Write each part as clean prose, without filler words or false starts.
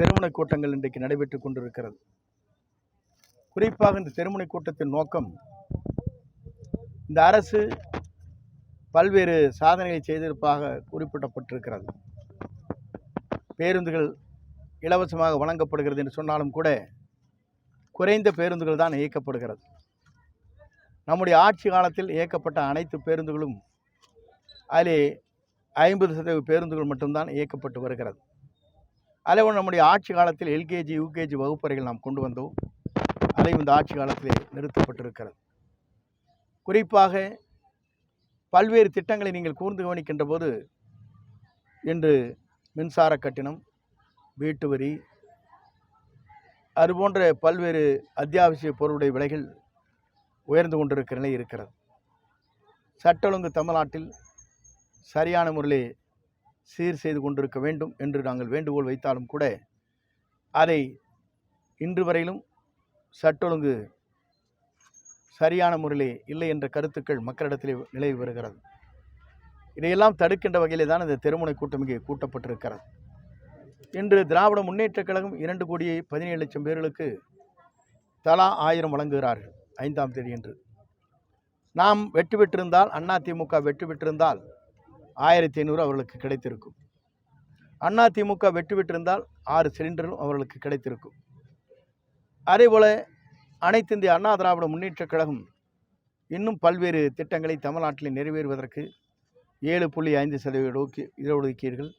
தெருமுனை கூட்டங்கள் இன்றைக்கு நடைபெற்றுக் கொண்டிருக்கிறது. குறிப்பாக இந்த தெருமுனை கூட்டத்தின் நோக்கம், இந்த அரசு பல்வேறு சாதனைகளை செய்திருப்பதாக குறிப்பிடப்பட்டிருக்கிறது. பேருந்துகள் இலவசமாக வழங்கப்படுகிறது என்று சொன்னாலும் கூட குறைந்த பேருந்துகள் தான் இயக்கப்படுகிறது. நம்முடைய ஆட்சி காலத்தில் இயக்கப்பட்ட அனைத்து பேருந்துகளும் அதிலே 50% பேருந்துகள் மட்டும்தான் இயக்கப்பட்டு வருகிறது. அதேபோல் நம்முடைய ஆட்சி காலத்தில் எல்கேஜி யூகேஜி வகுப்பறைகள் நாம் கொண்டு வந்தோம். அதையும் இந்த ஆட்சி காலத்திலே நிறுத்தப்பட்டிருக்கிறது. குறிப்பாக பல்வேறு திட்டங்களை நீங்கள் கூர்ந்து கவனிக்கின்ற போது இன்று மின்சார கட்டணம், வீட்டு வரி, அதுபோன்ற பல்வேறு அத்தியாவசிய பொருளுடைய விலைகள் உயர்ந்து கொண்டிருக்கிற நிலை இருக்கிறது. சட்ட ஒழுங்கு தமிழ்நாட்டில் சரியான முறையிலே சீர் செய்து கொண்டிருக்க வேண்டும் என்று நாங்கள் வேண்டுகோள் வைத்தாலும் கூட அதை இன்று வரையிலும் சட்ட ஒழுங்கு சரியான முறையிலே இல்லை என்ற கருத்துக்கள் மக்களிடத்திலே நிலவி வருகிறது. இதையெல்லாம் தடுக்கின்ற வகையிலே தான் இந்த தெருமுனை கூட்டம் இங்கே கூட்டப்பட்டிருக்கிறது. இன்று திராவிட முன்னேற்றக் கழகம் 2,17,00,000 பேர்களுக்கு தலா 1000 வழங்குகிறார்கள் 5ஆம் தேதி என்று. நாம் வெற்றி பெற்றிருந்தால், அதிமுக வெற்றி பெற்றிருந்தால் 1500 அவர்களுக்கு கிடைத்திருக்கும். அதிமுக வெற்றி பெற்றிருந்தால் 6 சிலிண்டரும் அவர்களுக்கு கிடைத்திருக்கும். அதேபோல அனைத்து இந்திய அண்ணா திராவிட முன்னேற்றக் கழகம் இன்னும் பல்வேறு திட்டங்களை தமிழ்நாட்டில் நிறைவேறுவதற்கு 7.5% இடஒதுக்கீடுகள்,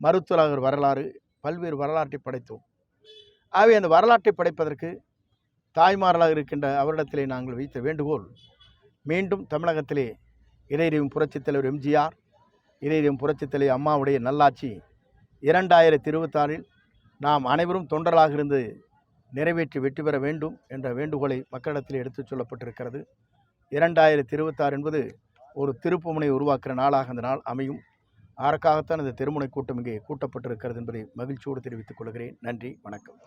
மருத்துவர் வரலாறு, பல்வேறு வரலாற்றை படைத்தோம். ஆகவே அந்த வரலாற்றை படைப்பதற்கு தாய்மார்களாக இருக்கின்ற அவரிடத்திலே நாங்கள் வைத்த வேண்டுகோள், மீண்டும் தமிழகத்திலே இதயம் புரட்சித் தலைவர் எம்ஜிஆர், இதயம் புரட்சித் தலைவர் அம்மாவுடைய நல்லாட்சி 2026 நாம் அனைவரும் தொண்டர்களாக இருந்து நிறைவேற்றி வெற்றி பெற வேண்டும் என்ற வேண்டுகோளை மக்களிடத்தில் எடுத்துச் சொல்லப்பட்டிருக்கிறது. 2026 என்பது ஒரு திருப்புமுனை உருவாக்குகிற நாளாக அந்த நாள் அமையும். அதற்காகத்தான் இந்த தெருமுனை கூட்டம் இங்கே கூட்டப்பட்டிருக்கிறது என்பதை மகிழ்ச்சியோடு தெரிவித்துக் கொள்கிறேன். நன்றி, வணக்கம்.